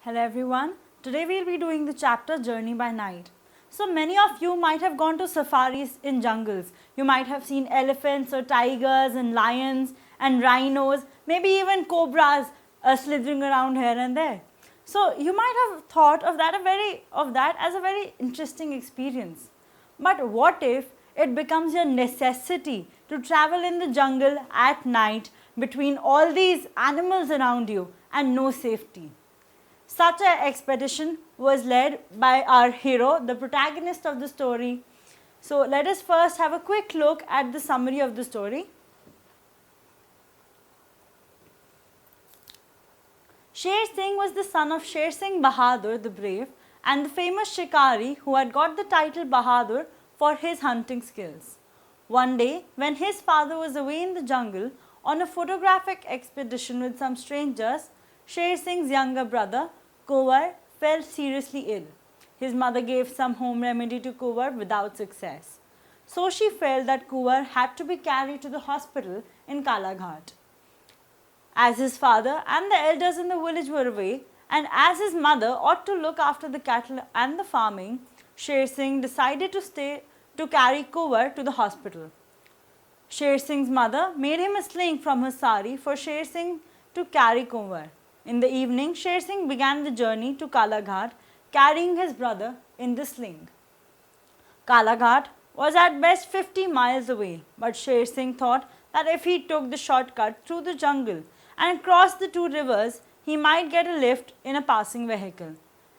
Hello everyone. Today we'll be doing the chapter Journey by Night. So many of you might have gone to safaris in jungles. You might have seen elephants or tigers and lions and rhinos, maybe even cobras slithering around here and there. So you might have thought of that as a very interesting experience. But what if it becomes your necessity to travel in the jungle at night between all these animals around you and no safety? Such an expedition was led by our hero, the protagonist of the story. So let us first have a quick look at the summary of the story. Sher Singh was the son of Sher Singh Bahadur the Brave and the famous shikari who had got the title Bahadur for his hunting skills. One day, when his father was away in the jungle on a photographic expedition with some strangers, Sher Singh's younger brother, Kuwar, fell seriously ill. His mother gave some home remedy to Kuwar without success. So she felt that Kuwar had to be carried to the hospital in Kalaghat. As his father and the elders in the village were away, and as his mother ought to look after the cattle and the farming, Sher Singh decided to carry Kuwar to the hospital. Sher Singh's mother made him a sling from her sari for Sher Singh to carry Kuwar. In the evening, Sher Singh began the journey to Kalaghat, carrying his brother in the sling. Kalaghat was at best 50 miles away, but Sher Singh thought that if he took the shortcut through the jungle and crossed the two rivers, he might get a lift in a passing vehicle.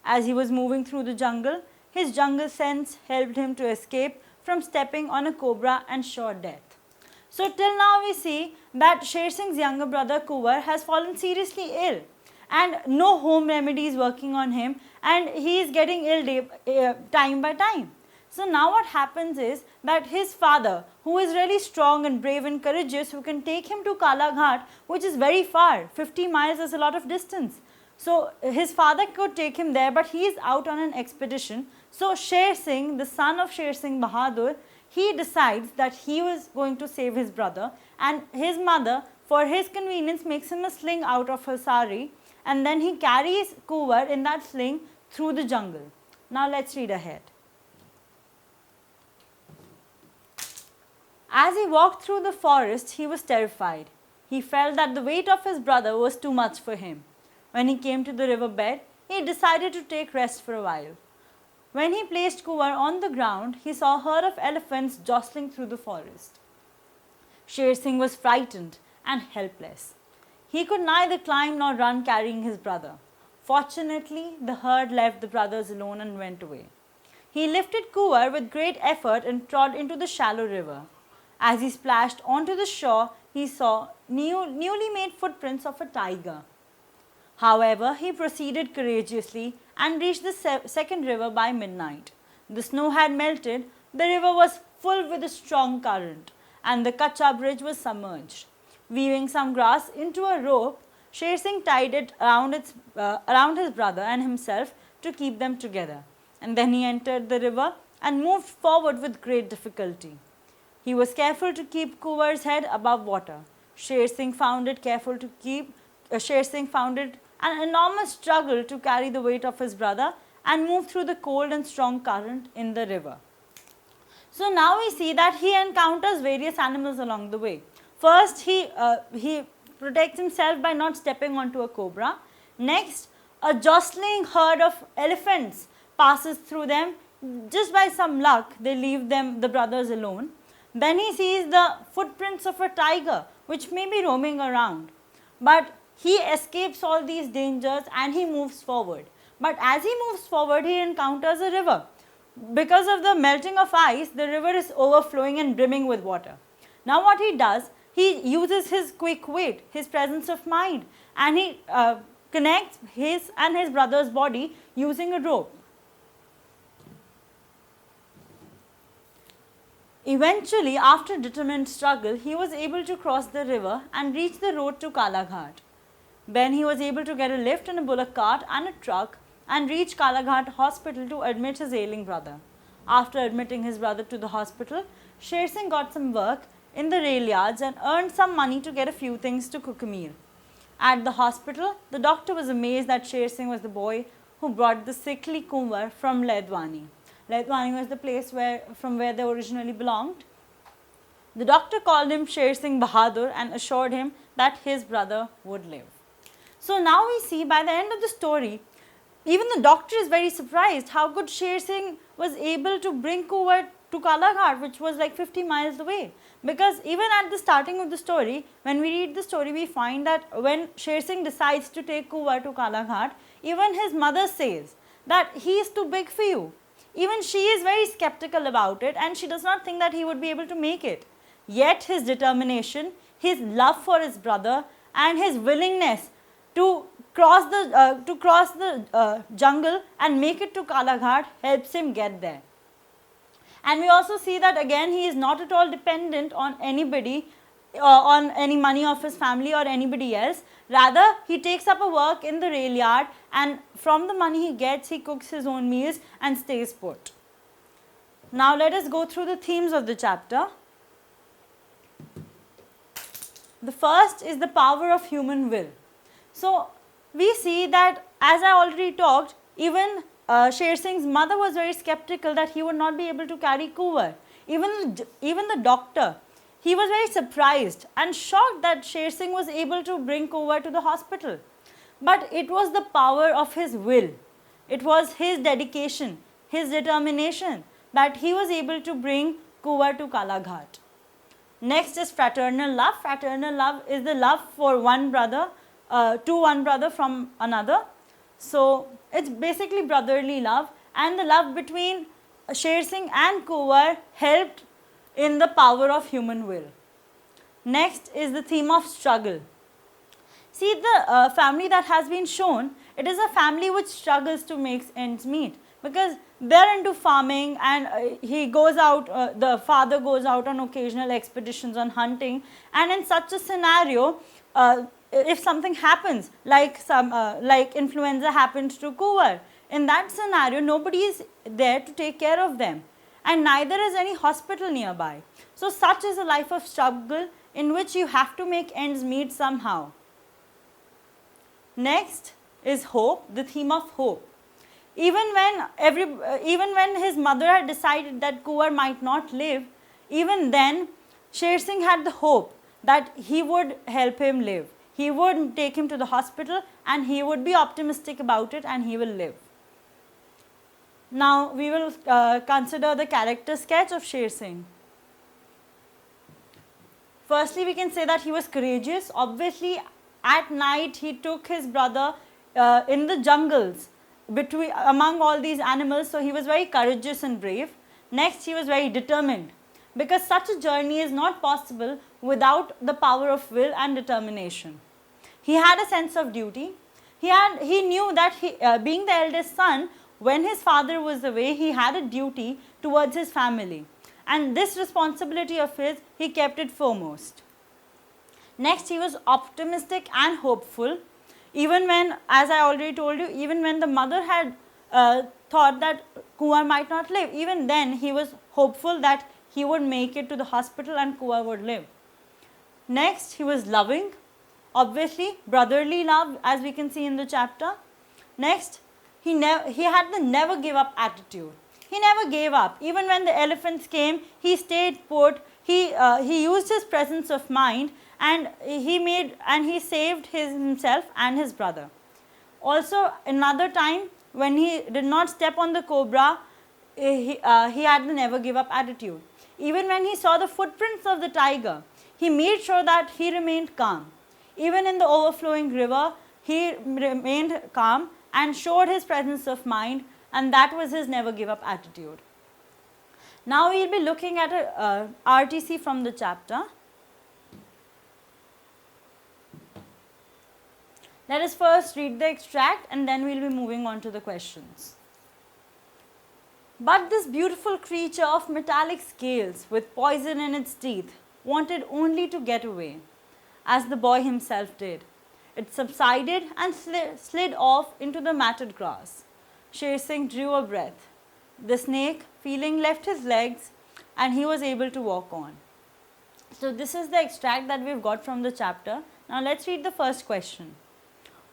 As he was moving through the jungle, his jungle sense helped him to escape from stepping on a cobra and sure death. So till now we see that Sher Singh's younger brother Kuwar has fallen seriously ill and no home remedy is working on him and he is getting ill time by time. So now what happens is that his father, who is really strong and brave and courageous, who can take him to Kalaghat, which is very far, 50 miles is a lot of distance. So his father could take him there, but he is out on an expedition. So Sher Singh, the son of Sher Singh Bahadur, he decides that he was going to save his brother, and his mother, for his convenience, makes him a sling out of her sari, and then he carries Kuwar in that sling through the jungle. Now let's read ahead. As he walked through the forest, he was terrified. He felt that the weight of his brother was too much for him. When he came to the riverbed, he decided to take rest for a while. When he placed Kuwar on the ground, he saw a herd of elephants jostling through the forest. Sher Singh was frightened and helpless. He could neither climb nor run carrying his brother. Fortunately, the herd left the brothers alone and went away. He lifted Kuwar with great effort and trod into the shallow river. As he splashed onto the shore, he saw newly made footprints of a tiger. However, he proceeded courageously and reached the second river by midnight. The snow had melted, the river was full with a strong current, and the Kacha bridge was submerged. Weaving some grass into a rope, Sher Singh tied it around his brother and himself to keep them together. And then he entered the river and moved forward with great difficulty. He was careful to keep Kuwar's head above water. Sher Singh found it an enormous struggle to carry the weight of his brother and move through the cold and strong current in the river. So now we see that he encounters various animals along the way. First, he protects himself by not stepping onto a cobra. Next, a jostling herd of elephants passes through them. Just by some luck, they leave the brothers alone. Then he sees the footprints of a tiger, which may be roaming around. But he escapes all these dangers and he moves forward. But as he moves forward, he encounters a river. Because of the melting of ice, the river is overflowing and brimming with water. Now what he does, he uses his quick wit, his presence of mind, and he connects his and his brother's body using a rope. Eventually, after determined struggle, he was able to cross the river and reach the road to Kalaghat. Then he was able to get a lift in a bullock cart and a truck and reach Kalaghat hospital to admit his ailing brother. After admitting his brother to the hospital, Sher Singh got some work in the rail yards and earned some money to get a few things to cook a meal. At the hospital, the doctor was amazed that Sher Singh was the boy who brought the sickly Kunwar from Ledwani. Ledwani was the place from where they originally belonged. The doctor called him Sher Singh Bahadur and assured him that his brother would live. So now we see by the end of the story, even the doctor is very surprised how good Sher Singh was able to bring Kunwar to Kalaghat, which was like 50 miles away. Because even at the starting of the story, when we read the story, we find that when Sher Singh decides to take Kunwar to Kalaghat, even his mother says that he is too big for you. Even she is very skeptical about it and she does not think that he would be able to make it. Yet his determination, his love for his brother and his willingness to cross the jungle and make it to Kalaghat helps him get there. And we also see that again he is not at all dependent on anybody, on any money of his family or anybody else. Rather, he takes up a work in the rail yard and from the money he gets, he cooks his own meals and stays put. Now let us go through the themes of the chapter. The first is the power of human will. So we see that, as I already talked, even Sher Singh's mother was very skeptical that he would not be able to carry Kunwar. Even the doctor, he was very surprised and shocked that Sher Singh was able to bring Kunwar to the hospital. But it was the power of his will. It was his dedication, his determination that he was able to bring Kunwar to Kalaghat. Next is fraternal love. Fraternal love is the love for one brother, to one brother from another. So it's basically brotherly love, and the love between Sher Singh and Kunwar helped in the power of human will. Next is the theme of struggle. See, the family that has been shown, it is a family which struggles to make ends meet because they're into farming and he goes out, the father goes out on occasional expeditions on hunting, and in such a scenario, if something happens, like influenza happened to Kunwar, in that scenario nobody is there to take care of them and neither is any hospital nearby. So such is a life of struggle in which you have to make ends meet somehow. Next is hope, the theme of hope. Even when his mother had decided that Kunwar might not live, even then Sher Singh had the hope that he would help him live. He would take him to the hospital and he would be optimistic about it and he will live. Now we will consider the character sketch of Sher Singh. Firstly, we can say that he was courageous. Obviously, at night he took his brother in the jungles among all these animals, so he was very courageous and brave. Next, he was very determined because such a journey is not possible without the power of will and determination. He had a sense of duty. He knew that being the eldest son, when his father was away, he had a duty towards his family, and this responsibility of his, he kept it foremost. Next, he was optimistic and hopeful. Even when, as I already told you, even when the mother had thought that Kunwar might not live, even then he was hopeful that he would make it to the hospital and Kunwar would live. Next, he was loving. Obviously, brotherly love, as we can see in the chapter. Next, he had the never give up attitude. He never gave up. Even when the elephants came, he stayed put. He used his presence of mind and he saved himself and his brother. Also, another time when he did not step on the cobra, he had the never give up attitude. Even when he saw the footprints of the tiger, he made sure that he remained calm. Even in the overflowing river, he remained calm and showed his presence of mind, and that was his never give up attitude. Now we will be looking at a RTC from the chapter. Let us first read the extract and then we will be moving on to the questions. But this beautiful creature of metallic scales with poison in its teeth wanted only to get away, as the boy himself did. It subsided and slid off into the matted grass. Sher Singh drew a breath. The snake, feeling, left his legs and he was able to walk on. So this is the extract that we've got from the chapter. Now let's read the first question.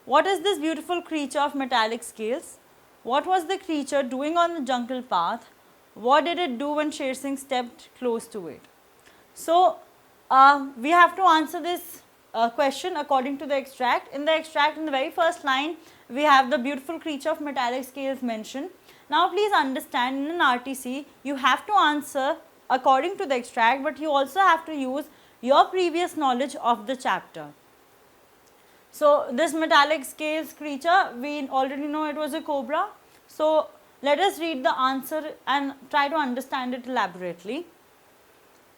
What is this beautiful creature of metallic scales? What was the creature doing on the jungle path? What did it do when Sher Singh stepped close to it? So, we have to answer this question according to the extract. In the extract, in the very first line, we have the beautiful creature of metallic scales mentioned. Now, please understand, in an RTC, you have to answer according to the extract, but you also have to use your previous knowledge of the chapter. So, this metallic scales creature, we already know it was a cobra. So, let us read the answer and try to understand it elaborately.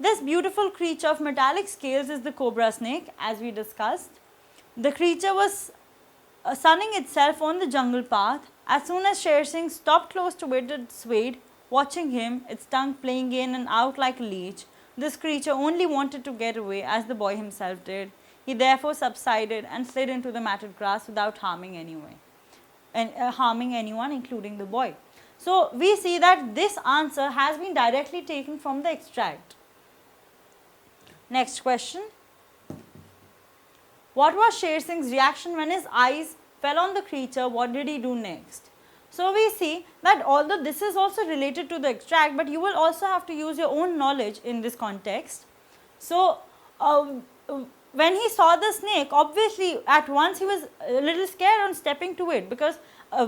This beautiful creature of metallic scales is the cobra snake, as we discussed. The creature was sunning itself on the jungle path. As soon as Sher Singh stopped close to it, it swayed, watching him, its tongue playing in and out like a leech. This creature only wanted to get away, as the boy himself did. He therefore subsided and slid into the matted grass without harming anyone, including the boy. So, we see that this answer has been directly taken from the extract. Next question. What was Sher Singh's reaction when his eyes fell on the creature? What did he do next? So, we see that although this is also related to the extract, but you will also have to use your own knowledge in this context. So, when he saw the snake, obviously at once he was a little scared on stepping to it, because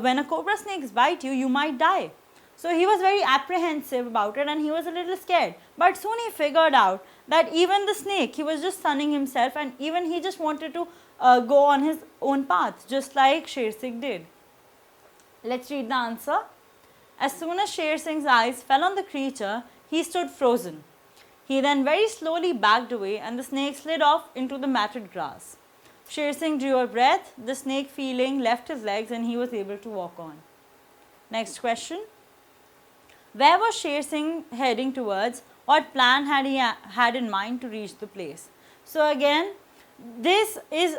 when a cobra snake bites you, you might die. So, he was very apprehensive about it and he was a little scared, but soon he figured out that even the snake, he was just sunning himself, and even he just wanted to go on his own path, just like Sher Singh did. Let's read the answer. As soon as Sher Singh's eyes fell on the creature, he stood frozen. He then very slowly backed away and the snake slid off into the matted grass. Sher Singh drew a breath, the snake feeling left his legs and he was able to walk on. Next question. Where was Sher Singh heading towards? What plan had he had in mind to reach the place? So again, this is,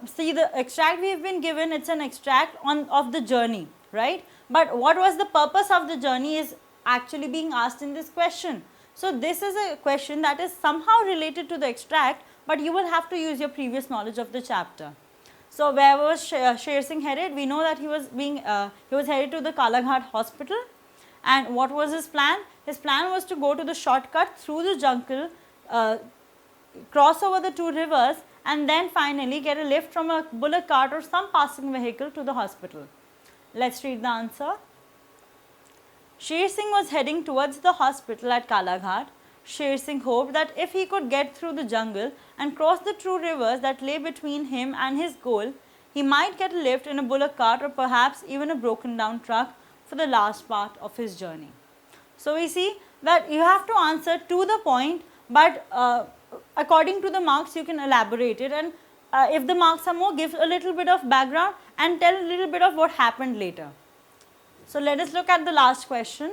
see the extract we have been given, it's an extract of the journey, right? But what was the purpose of the journey is actually being asked in this question. So this is a question that is somehow related to the extract, but you will have to use your previous knowledge of the chapter. So where was Sher Singh headed? We know that he was headed to the Kalaghat hospital. And what was his plan? His plan was to go to the shortcut through the jungle, cross over the two rivers, and then finally get a lift from a bullock cart or some passing vehicle to the hospital. Let's read the answer. Sher Singh was heading towards the hospital at Kalaghat. Sher Singh hoped that if he could get through the jungle and cross the two rivers that lay between him and his goal, he might get a lift in a bullock cart or perhaps even a broken down truck for the last part of his journey. So, we see that you have to answer to the point, but according to the marks you can elaborate it, and if the marks are more, give a little bit of background and tell a little bit of what happened later. So, let us look at the last question.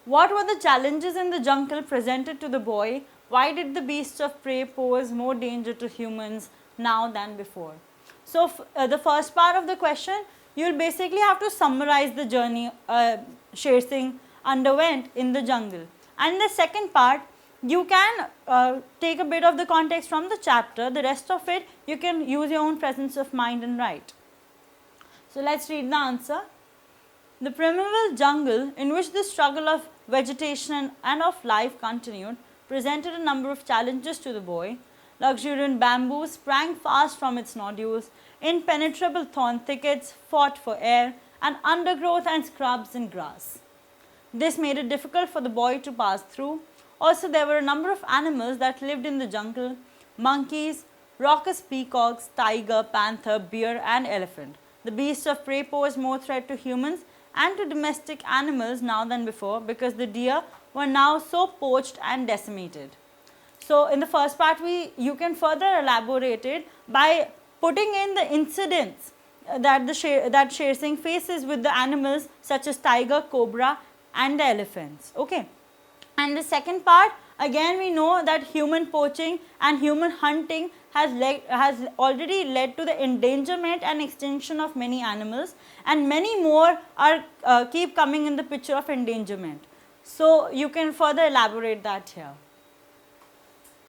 What were the challenges in the jungle presented to the boy? Why did the beasts of prey pose more danger to humans now than before? So, the first part of the question, you will basically have to summarize the journey Sher Singh underwent in the jungle. And the second part, you can take a bit of the context from the chapter, the rest of it you can use your own presence of mind and write. So, let us read the answer. The primeval jungle in which the struggle of vegetation and of life continued presented a number of challenges to the boy. Luxuriant bamboo sprang fast from its nodules, impenetrable thorn thickets fought for air, and undergrowth and scrubs and grass. This made it difficult for the boy to pass through. Also, there were a number of animals that lived in the jungle: monkeys, raucous peacocks, tiger, panther, bear, and elephant. The beasts of prey posed more threat to humans and to domestic animals now than before, because the deer were now so poached and decimated. So, in the first part, you can further elaborate it by putting in the incidents that Sher Singh faces with the animals such as tiger, cobra, and the elephants. Okay. And the second part, again we know that human poaching and human hunting has already led to the endangerment and extinction of many animals, and many more are keep coming in the picture of endangerment. So, you can further elaborate that here.